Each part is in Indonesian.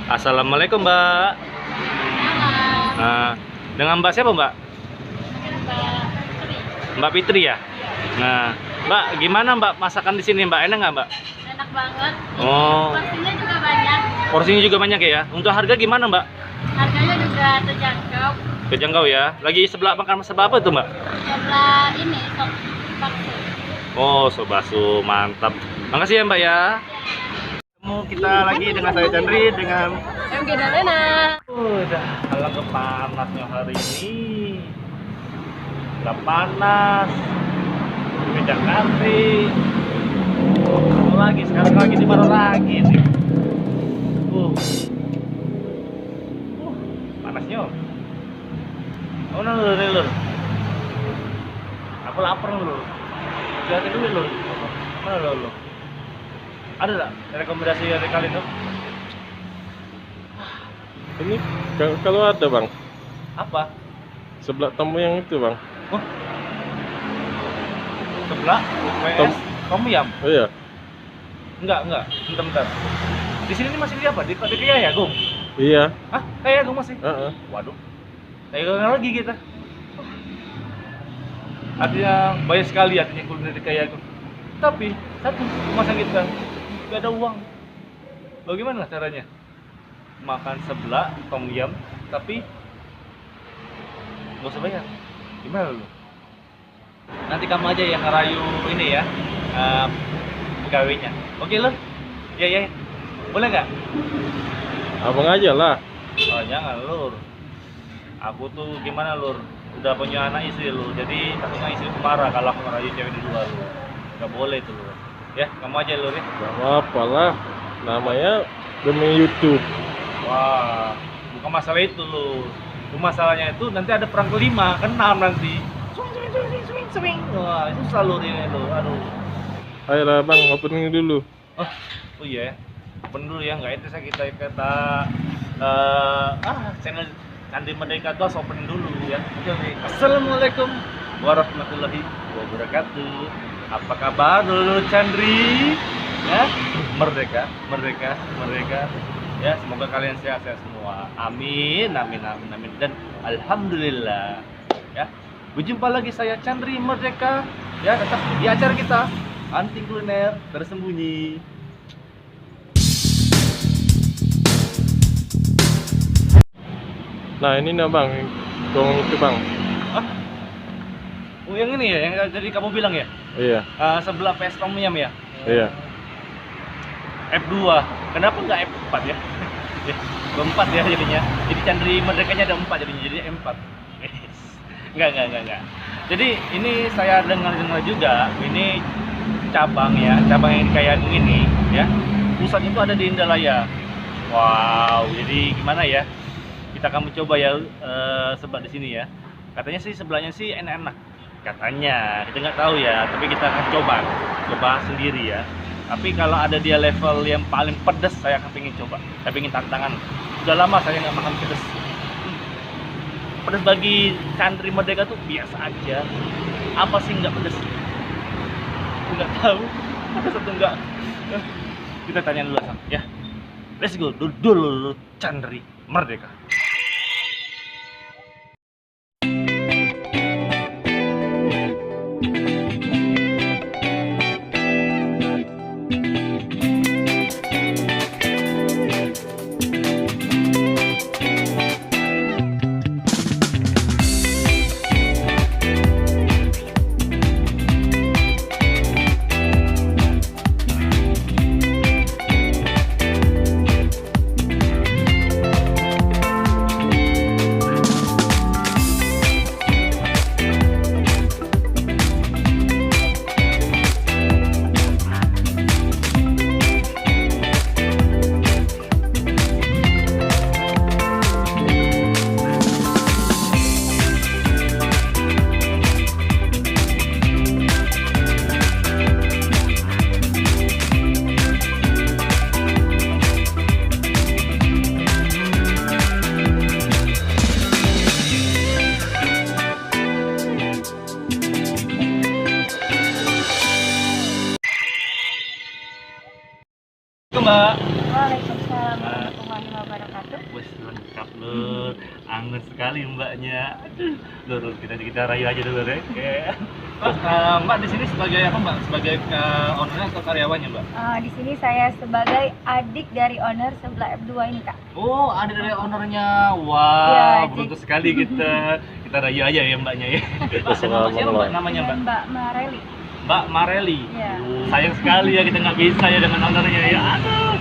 Assalamualaikum Mbak. Nah, dengan Mbak siapa Mbak? Mbak Fitri ya. Nah, Mbak gimana Mbak masakan di sini Mbak? Enak nggak Mbak? Enak banget. Oh, Porsinya juga banyak. porsinya juga banyak ya. Untuk harga gimana Mbak? Harganya juga terjangkau. Terjangkau ya. Lagi sebelah makan sebelah apa tuh Mbak? Sebelah ini sop bakso. Oh, sobasu mantap. Makasih ya Mbak ya. Kita lagi dengan saya Chandri dengan MG Dalena. udah kalah kepanasnya hari ini. Udah panas. Beda kali. Lagi sekarang lagi di mana lagi nih? Panasnya. Oh no, lur. Aku lapar lur. Lihatin dulu lur. Mana lur? Ada nggak rekomendasi dari kalian tuh? Ini kalau ada bang, Apa? sebelah tamu yang itu bang. Oh, sebelah Tom. PS Tom Yam? Oh iya, Enggak. Bentar. Di sini nih masih di apa? Di Kaya Agung? iya. Hah? Kaya Agung masih? Heeh. Waduh. Kaya Agung lagi kita. Artinya banyak sekali artinya kuliner di Kaya Agung. Tapi satu masa kita nggak ada uang. Bagaimana caranya? Makan sebelah tom yum tapi nggak usah bayar. Gimana lu? Nanti kamu aja yang ngerayu ini ya, pegawainya. Oke lo? Iya. Boleh nggak? Abang aja lah. Oh jangan lur. Aku tuh gimana lur? Udah punya anak istri lur. Jadi takutnya istri marah kalau aku ngerayu cewek di luar lur. Nggak boleh tuh lur. Ya kamu aja lur ya. Gak apa-apa lah. Namanya demi YouTube. Wah, bukan masalah itu lur. Masalahnya itu nanti ada perang kelima, keenam nanti. Swing. Wah itu selalu ini lur. Aduh. Ayolah bang, opening dulu. Oh iya ya. Open dulu ya, nggak itu saya kita channel Chandri Merdeka tuh harus open dulu ya. Oke. Assalamualaikum warahmatullahi wabarakatuh. Apa kabar dulu Chandri? Ya, merdeka. Ya, semoga kalian sehat-sehat semua. Amin. Dan alhamdulillah. Ya. Berjumpa lagi saya Chandri Merdeka. Ya, tetap di acara kita anti kuliner tersembunyi. Nah ini nih bang, gong itu bang. Oh yang ini ya, yang tadi kamu bilang ya? Iya, Sebelah PS Tom Yum ya? iya. F2, kenapa nggak F4 ya? F4 ya jadinya. Jadi Chandri Merdekanya ada 4 jadinya, jadi M4. Enggak. Jadi ini saya dengar juga, ini cabang yang kayak ini ya. Pusatnya itu ada di Indralaya. Wow, jadi gimana ya? Kita kamu coba ya sebelah di sini ya. Katanya sih sebelahnya sih enak-enak. Katanya, kita nggak tahu ya, tapi kita akan coba sendiri ya. Tapi kalau ada dia level yang paling pedas, saya akan pengen coba. Saya pengen tantangan. Sudah lama saya nggak makan pedas. Pedas bagi Chandri Merdeka tuh biasa aja. Apa sih nggak pedas? Nggak tahu. Pedas atau enggak? Kita tanya dulu ya. Let's go dulu Chandri Merdeka. lengkap lur, anget sekali mbaknya. Aduh, lur kita rayu aja dulu deh. Oke. Mbak, mbak di sini sebagai apa mbak? Sebagai ownernya atau karyawannya mbak? Di sini saya sebagai adik dari owner sebelah F2 ini kak. Oh, ada dari ownernya. Wah, Ya, beruntung sekali kita. Kita rayu aja ya mbaknya ya. Mbak, nama siapa mbak? Namanya mbak? Mbak Mareli. Mbak Mareli. Iya. Sayang sekali ya kita nggak bisa ya dengan ownernya ya. Aduh,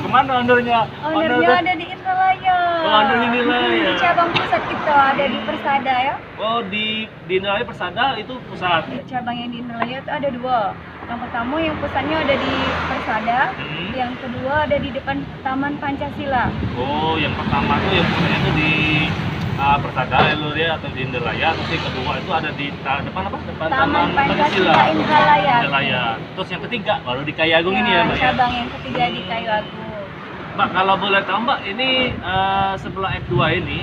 kemana ownernya? Ownernya ada di Indralaya. Oh, ownernya di Indralaya. Cabang pusat kita ada di Persada ya. Oh, di Indralaya Persada itu pusat. Cabang yang di Indralaya itu ada 2. Yang pertama yang pusatnya ada di Persada, yang kedua ada di depan Taman Pancasila. Oh, yang pertama tuh yang pusatnya tuh di Persada ya lur ya, atau di Indralaya. Terus yang kedua itu ada di depan apa? Depan Taman Pancasila Indralaya. Indralaya. Terus yang ketiga baru di Kayu Agung ini ya mbak ya. Cabang yang ketiga di Kayu Agung. Mbak, kalau boleh tahu mbak, ini sebelah F2 ini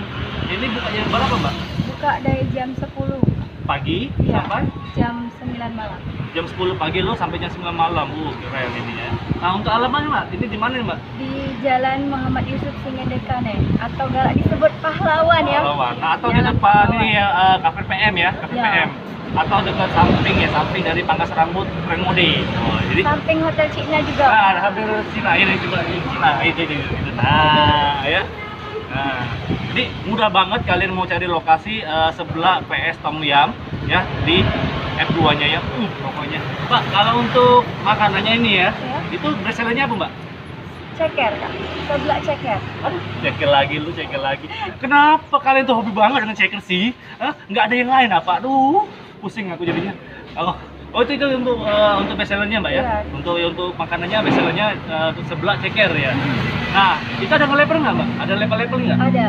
buka jam berapa mbak? Buka dari jam 10 Pagi ya, sampai jam 9 malam. jam 10 pagi lo sampai jam 9 malam. Keren ininya. Nah, untuk alamatnya mbak, ini di mana nih mbak? Di Jalan Muhammad Yusuf Singedekane atau galak disebut Pahlawan ya. Pahlawan. Nah, atau di Jalan depan Pahlawan. ini ya, Cafe PM ya, Cafe Ya. PM. Atau dekat samping ya, samping dari Pangkas Rambut Renmode. Oh, jadi Samping Hotel Cina juga. ada hampir Cina ini juga di Cina itu. Nah, ya. Nah, jadi mudah banget kalian mau cari lokasi sebelah PS Tom Yum ya di F2-nya ya. Pokoknya. Mbak, kalau untuk makanannya ini ya, Ya. itu bestsellernya apa, Mbak? Ceker kak, sebelah ceker. Aduh, ceker lagi lu, ceker lagi. Kenapa kalian tuh hobi banget dengan ceker sih? Hah? Nggak ada yang lain apa? Aduh, pusing aku jadinya. Oh itu untuk bestsellernya mbak ya? Iya. Untuk makanannya bestsellernya sebelah ceker ya. Nah, itu ada nge-level nggak mbak? Ada level-level nggak? Ada.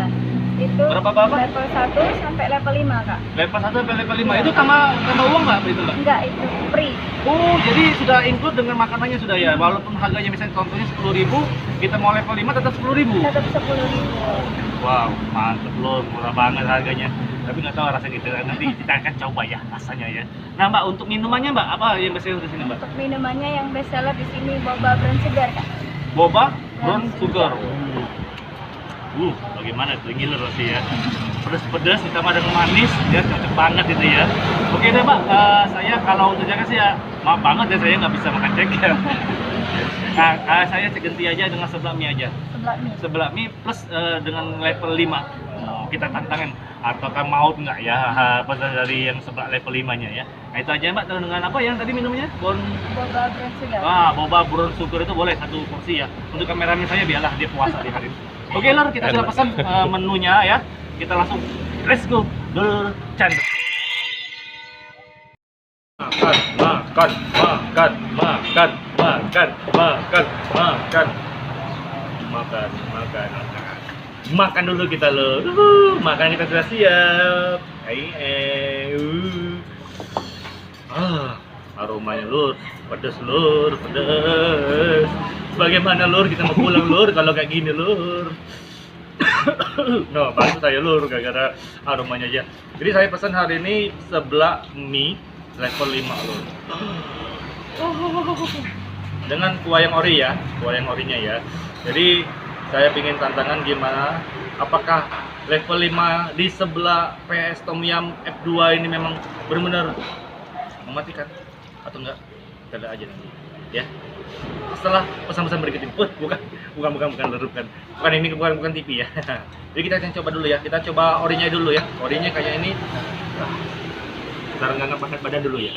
Itu Berapa? level 1 sampai level 5 kak. Level 1 sampai level 5 itu tambah uang nggak itu mbak? Enggak, itu free. Oh, jadi sudah include dengan makanannya sudah ya. Walaupun harganya misalnya contohnya 10.000, kita mau level 5 tetap 10.000. Tetap 10.000. Wow, mantep loh, murah banget harganya. Tapi nggak tahu rasanya gitu. Nanti kita akan coba ya rasanya ya. Nah mbak, untuk minumannya mbak, apa yang bestseller di sini mbak? Untuk minumannya yang best seller di sini boba brown segar kak. Boba brown sugar. Bagaimana itu ngiler sih ya. Pedas-pedas ditambah dengan manis, ya cocok banget itu ya. Oke deh mbak, saya kalau untuk jaga sih ya maaf banget ya saya nggak bisa makan ceker. Nah, saya ganti aja dengan sebelah mie aja. Sebelah mie. Sebelah mie plus dengan level 5. Kita tantangin ataukah maut nggak ya pesan dari yang sebelah level 5-nya ya. Nah itu aja mbak, dengan apa yang tadi minumnya? Boba brown segar. Boba brown sugar itu boleh 1 porsi ya. Untuk kameramen saya biarlah dia puasa di hari ini. Oke lor, kita sudah pesan menunya ya. Kita langsung let's go. Chan. Makan dulu kita loh. Makan kita sudah siap. Aromanya lur, pedes lur, pedes. Bagaimana lur, kita mau pulang lur kalau kayak gini lur. No, bantu saya lur gara-gara aromanya aja. Jadi saya pesan hari ini sebelah mie level 5 lur. Dengan kuah yang ori ya, kuah yang orinya ya. Jadi saya ingin tantangan gimana, apakah level 5 di sebelah PS Tom Yum F2 ini memang benar-benar mematikan atau enggak? Kita lihat aja nanti ya. Setelah pesan-pesan berikut ini, bukan TV ya. Jadi kita akan coba dulu ya. Kita coba orinya dulu ya. Orinya kayak ini. Kita renggangkan pakai badan dulu ya.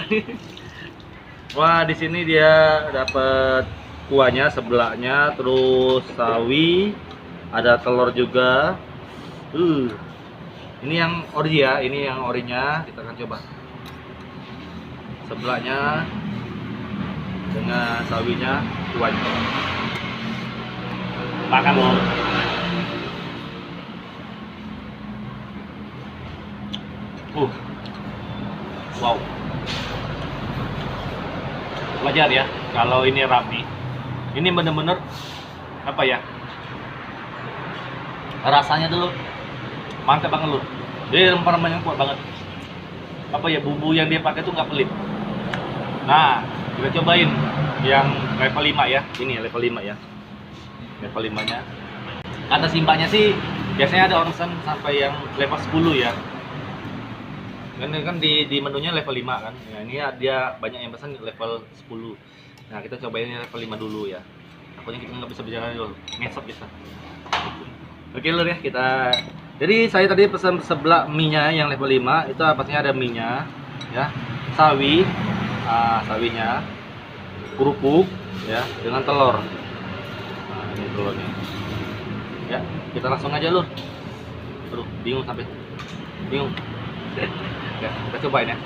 Wah, di sini dia dapat kuahnya sebelahnya, terus sawi, ada telur juga. Ini yang ori ya, ini yang orinya. Kita akan coba. Sebelahnya dengan sawinya, kuahnya. Makan loh. Wow. Wajar ya kalau ini rapi. Ini bener-bener apa ya? Rasanya dulu mantap banget loh. Dia rempah-rempahnya kuat banget. Apa ya, bumbu yang dia pakai tuh nggak pelit. Nah, kita cobain yang level 5 ya. Ini level 5 ya. Level 5-nya. Kata simpanya sih Biasanya ada orang pesan sampai yang level 10 ya. Kan di menunya level 5 kan. Nah, ini dia banyak yang pesan level 10. Nah, kita cobain yang level 5 dulu ya. Takutnya kita nggak bisa berjalan dulu, ngesot kita. Oke lur ya, kita. Jadi saya tadi pesan sebelah mie-nya yang level 5 itu pastinya ada mie-nya ya, sawi, sawinya, kerupuk ya, dengan telur. Nah, ini telurnya. Ya, kita langsung aja lur. Aduh, bingung sampai. Bingung. Ya, kita cobain ya.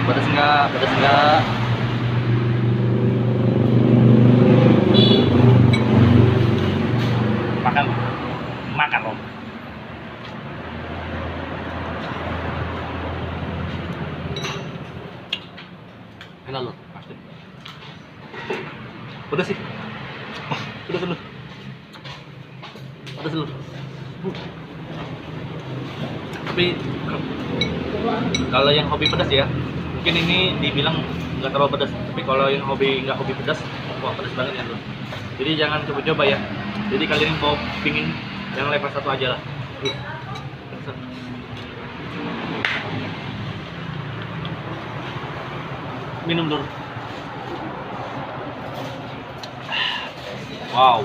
Pedas enggak? Pedas enggak? Makan, makan loh. Enak loh, pasti. Pedas sih. Pedas loh. Pedas loh. Tapi kalau yang hobi pedas ya, mungkin ini dibilang nggak terlalu pedas. Tapi kalau yang nggak hobi pedas, wah pedas banget ya loh. Jadi jangan coba-coba ya. Jadi kalian mau pingin yang level 1 aja lah. Minum dulu. Wow.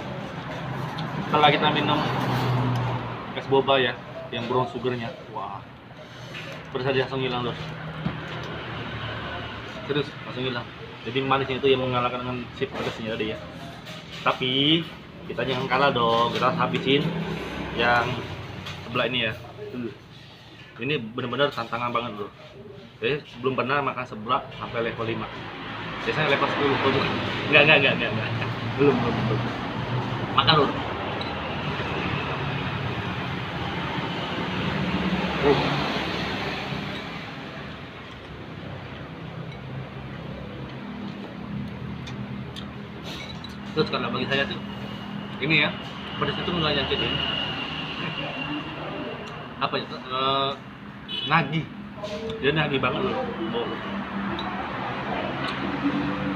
Setelah kita minum es boba ya, yang brown sugarnya, wah, pedas aja langsung hilang loh. Serius, langsung hilang. Jadi manisnya itu yang mengalahkan dengan si pedasnya tadi ya. Tapi kita jangan kalah dong, kita harus habisin yang sebelah ini ya. Ini benar-benar tantangan banget loh. Saya belum pernah makan sebelah sampai level 5. Biasanya level 10 tuh. Enggak. Belum. Makan loh. Terus kalau bagi saya tuh ini ya, pedas itu nggak nyakitin apa itu, nagih, dia nagih banget loh.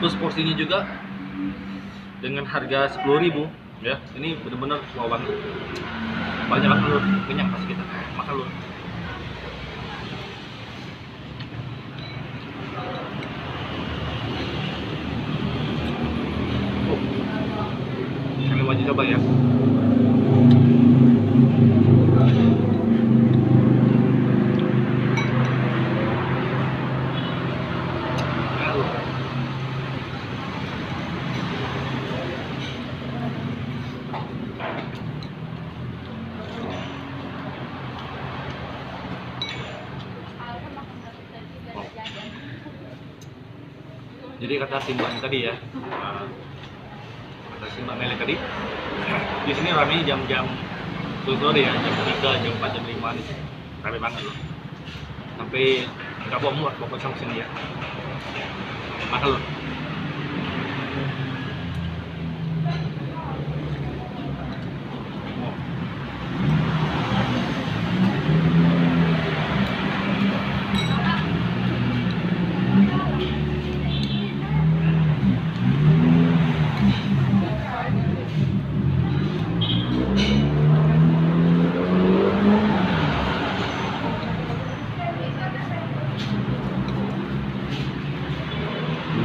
Terus porsinya juga dengan harga 10.000 ya, ini bener-bener wow banget. Banyak banget loh, kenyang pas kita makan loh. Kalian wajib coba ya. Jadi kata si mbaknya tadi ya, kata si mbak Mele tadi, di sini rame jam-jam sore ya, jam 3, jam 4, jam 5 nih, rame banget loh. Sampai nggak mau muat pokoknya sampai sini ya. Makan loh.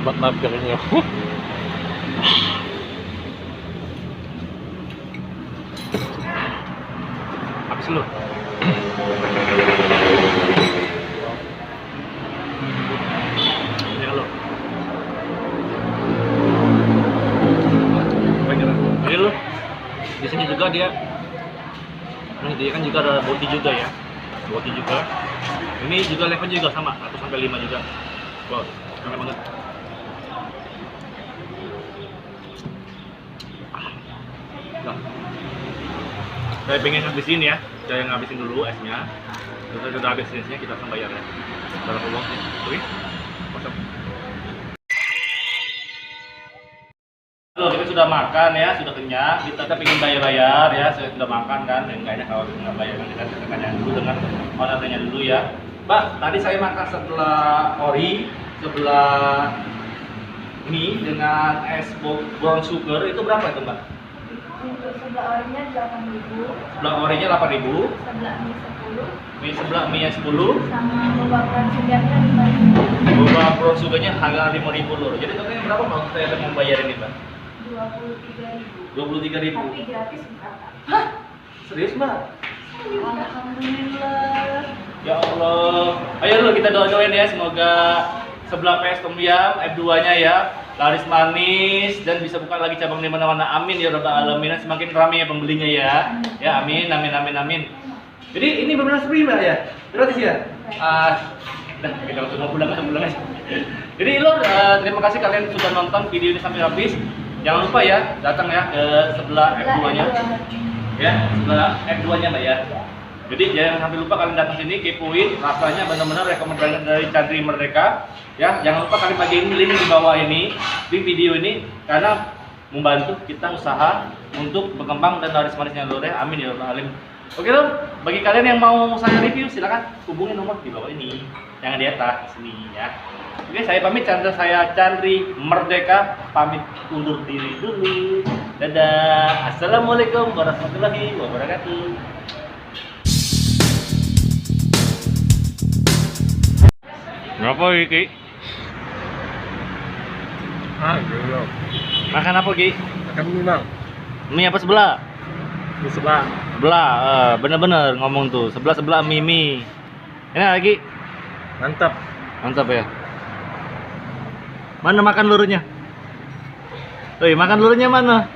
Empat napirnya. Habis lu. Ya lo. Jadi lu di sini juga dia menyediakan juga ada roti juga ya. Roti juga. Ini juga levelnya juga sama, 1 sampai 5 juga. Wow, enak banget. Nah, saya pengen ngabisin ya, saya ngabisin dulu esnya. Terus sudah habis esnya kita akan bayar ya. Berapa uang sih? Oke, kosong. Halo, kita sudah makan ya, sudah kenyang. Kita pengen bayar ya. Saya sudah makan kan, dan kayaknya kalau nggak bayar nanti kita tanya dulu dengan ownernya dulu ya. Mbak, tadi saya makan sebelah ori, sebelah mie dengan es brown sugar itu berapa itu Mbak? Untuk sebelah sebelah orinya 8.000. Sebelah orinya 8.000. Sebelah mie 10. Sebelah mie 10. Sama boba sugarnya 5.000. Boba pro suganya harga 5.000 lur. Jadi totalnya berapa kalau saya mau bayar ini, Mbak? 23.000. 23.000. Tapi gratis berapa? Hah? Serius, Mbak? Alhamdulillah. Ya Allah. Ayo lu kita doain ya, semoga sebelah PS Tom Yam F2-nya ya laris manis dan bisa buka lagi cabang di mana-mana. Amin ya rabbal alamin. Semakin ramai ya pembelinya ya. Ya amin amin amin amin. Jadi ini benar-benar free Mbak ya? Gratis ya? Udah kita langsung mau pulang aja. Jadi lur, terima kasih kalian sudah nonton video ini sampai habis. Jangan lupa ya datang ya ke sebelah F2-nya. Ya, sebelah F2-nya Mbak ya. Jadi jangan sampai lupa kalian datang sini, kepoin rasanya benar-benar rekomendasi dari Chandri Merdeka. Ya, jangan lupa kalian bagiin link di bawah ini, link video ini karena membantu kita usaha untuk berkembang dan laris manisnya lur ya. Amin ya rabbal alamin. Oke lur, bagi kalian yang mau saya review silakan hubungi nomor di bawah ini. Jangan di atas sini ya. Oke, saya pamit, saya Chandri Merdeka pamit undur diri dulu. Dadah. Assalamualaikum warahmatullahi wabarakatuh. Ngapa iki? Belum. Makan apa Ki? Makan mie bang. Mie apa sebelah? Di sebelah. Sebelah, bener-bener ngomong tuh. Sebelah mie. Ini lagi. Mantap. Mantap ya. Mana makan lurunya? Woi, makan lurunya mana?